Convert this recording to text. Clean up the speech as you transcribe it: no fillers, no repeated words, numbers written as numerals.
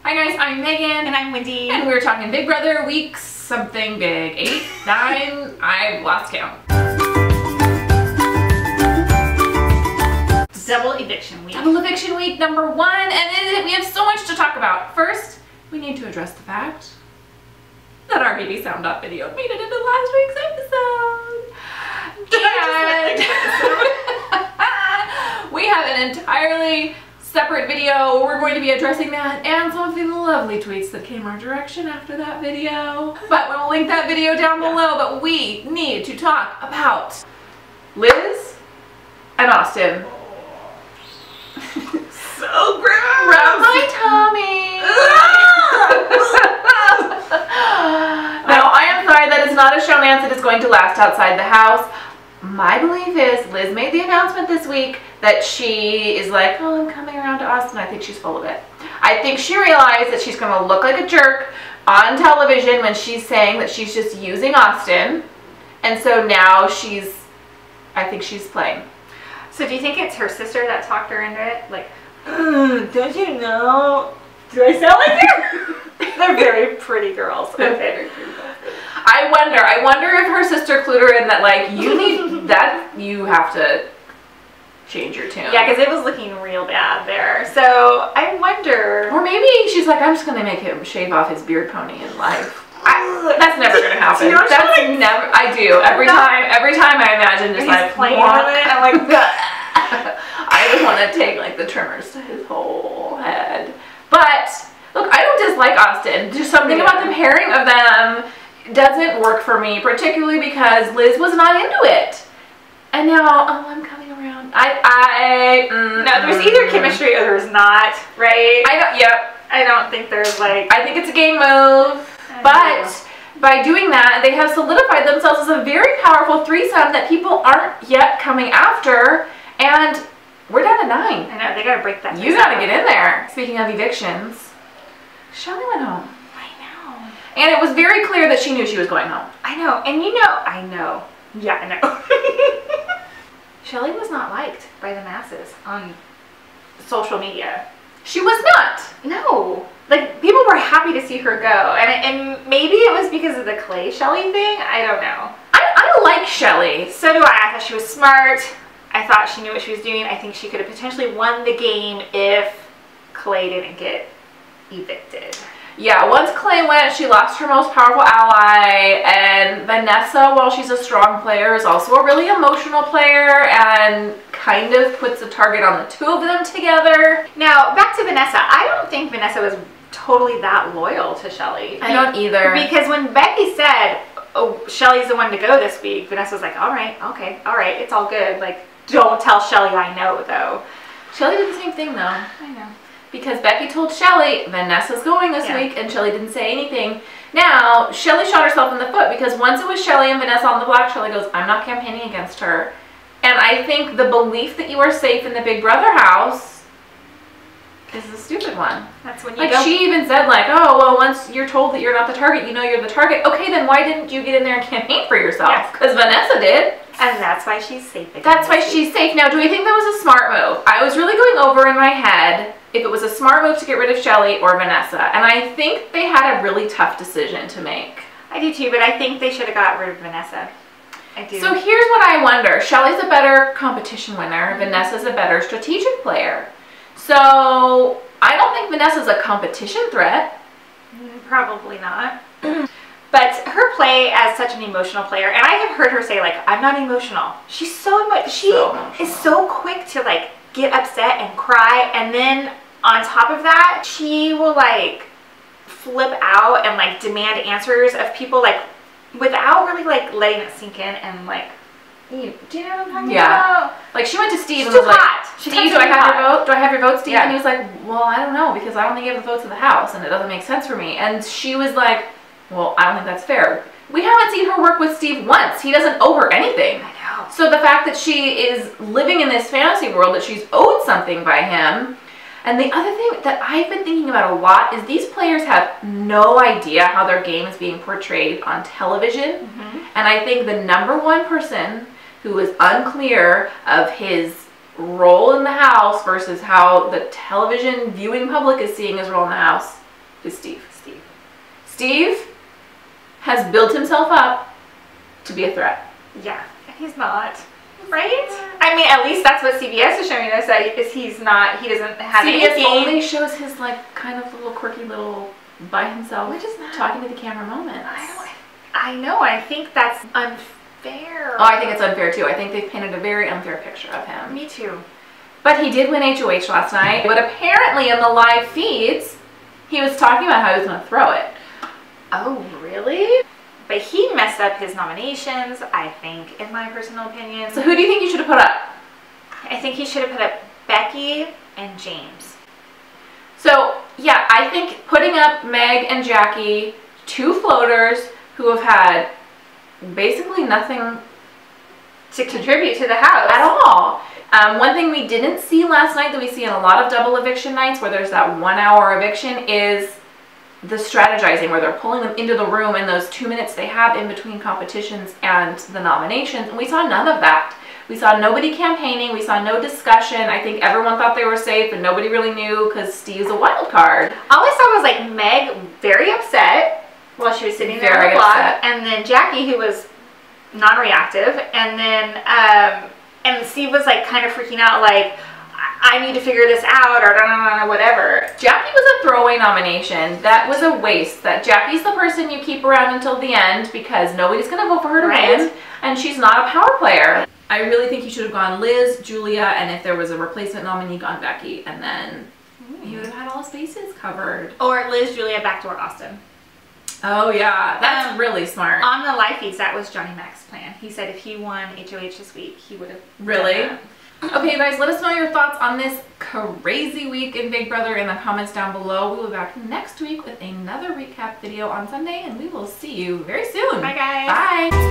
Hi guys, I'm Megan. And I'm Wendy. And we're talking Big Brother week something big. 8, 9, I've lost count. Double eviction week. Double eviction week number 1, and we have so much to talk about. First, we need to address the fact that our baby sound off video made it into last week's episode. And we have an entirely separate video. We're going to be addressing that and some of the lovely tweets that came our direction after that video. But we'll link that video down below. But we need to talk about Liz and Austin. So gross. Around my tummy. Now, I am sorry that it's not a showmance that is going to last outside the house. My belief is Liz made the announcement this week that she is like, oh, I'm coming around to Austin. I think she's full of it. I think she realized that she's going to look like a jerk on television when she's saying that she's just using Austin. And so now I think she's playing. So do you think it's her sister that talked her into it? Like, don't you know? Do I sound like her? They're very pretty girls. Okay. I wonder if her sister clued her in that, like, you need that, you have to change your tune. Yeah, because it was looking real bad there. So I wonder. Or maybe she's like, I'm just going to make him shave off his beard pony in life. That's never going to happen. You know, that's never, I do. Every time I imagine just like, playing on it, I'm like, I just want to take like the trimmers to his whole head. But look, I don't dislike Austin. Just something about the pairing of them doesn't work for me, particularly because Liz was not into it. And now, oh, I'm coming around. No, there's either chemistry or there's not, right? I don't think there's like. I think it's a game move, but by doing that, they have solidified themselves as a very powerful threesome that people aren't yet coming after, and we're down to 9. I know, they gotta break that. You gotta get in there. Speaking of evictions, Shelly went home. I know. And it was very clear that she knew she was going home. I know, and you know, I know. Yeah, I know. Shelly was not liked by the masses on social media. She was not. No. Like, people were happy to see her go. And maybe it was because of the Clay Shelly thing. I don't know. I like Shelly. So do I. I thought she was smart. I thought she knew what she was doing. I think she could have potentially won the game if Clay didn't get evicted. Yeah, once Clay went, she lost her most powerful ally, and Vanessa, while she's a strong player, is also a really emotional player and kind of puts a target on the two of them together. Now, back to Vanessa. I don't think Vanessa was totally that loyal to Shelly. I don't either. Because when Becky said, oh, Shelly's the one to go this week, Vanessa was like, all right, okay, all right, it's all good. Like, don't tell Shelly I know, though. Shelly did the same thing, though. I know. Because Becky told Shelly, Vanessa's going this week, and Shelly didn't say anything. Now, Shelly shot herself in the foot, because once it was Shelly and Vanessa on the block, Shelly goes, I'm not campaigning against her. And I think the belief that you are safe in the Big Brother house is the stupid one. That's when you like, she even said, like, oh, well, once you're told that you're not the target, you know you're the target. Okay, then why didn't you get in there and campaign for yourself? Because Vanessa did. And that's why she's safe. That's why she's safe. Now, do we think that was a smart move? I was really going over in my head if it was a smart move to get rid of Shelly or Vanessa. And I think they had a really tough decision to make. I do too, but I think they should have got rid of Vanessa. I do. So here's what I wonder. Shelly's a better competition winner. Vanessa's a better strategic player. So I don't think Vanessa's a competition threat. Probably not. But her play as such an emotional player, and I have heard her say, like, I'm not emotional. She's so much. She is so quick to, like, get upset and cry, and then on top of that, she will, like, flip out and, like, demand answers of people, like, without really, like, letting it sink in and, like, do you know what I'm talking about? Like, she went to Steve and was like, Steve, do I have your vote? Do I have your vote, Steve? Yeah. And he was like, well, I don't know, because I don't think you have the votes of the house, and it doesn't make sense for me. And she was like, well, I don't think that's fair. We haven't seen her work with Steve once. He doesn't owe her anything. I know. So the fact that she is living in this fantasy world, that she's owed something by him. And the other thing that I've been thinking about a lot is these players have no idea how their game is being portrayed on television. And I think the #1 person who is unclear of his role in the house versus how the television viewing public is seeing his role in the house is Steve. Steve. Steve has built himself up to be a threat. Yeah, and he's not. Right? I mean, at least that's what CBS is showing us, that he's not, he doesn't have anything. CBS only shows his, like, kind of little quirky little by himself, Which is not talking to the camera moments. I know, I think that's unfair. Oh, I think it's unfair too. I think they've painted a very unfair picture of him. Me too. But he did win HOH last night. But apparently in the live feeds, he was talking about how he was going to throw it. Oh, really? But he messed up his nominations, I think, in my personal opinion. So who do you think you should have put up? I think he should have put up Becky and James. So, yeah, I think putting up Meg and Jackie, two floaters who have had basically nothing to contribute to the house at all. One thing we didn't see last night that we see in a lot of double eviction nights where there's that 1 hour eviction is the strategizing, where they're pulling them into the room in those 2 minutes they have in between competitions and the nominations. And we saw none of that. We saw nobody campaigning. We saw no discussion. I think everyone thought they were safe and nobody really knew because Steve's a wild card. All I saw was like Meg very upset while she was sitting there on the block, and then Jackie, who was non-reactive, and then and Steve was like kind of freaking out, like, I need to figure this out, or whatever. Jackie was a throwaway nomination. That was a waste. That Jackie's the person you keep around until the end because nobody's going to vote for her to win, and she's not a power player. I really think you should have gone Liz, Julia, and if there was a replacement nominee, gone Becky, and then you would have had all his bases covered. Or Liz, Julia, backdoor Austin. Oh yeah, that's really smart. On the live feeds, that was Johnny Mac's plan. He said if he won HOH this week, he would have. Really? Okay, guys, let us know your thoughts on this crazy week in Big Brother in the comments down below. We will be back next week with another recap video on Sunday, and we will see you very soon. Bye, guys. Bye.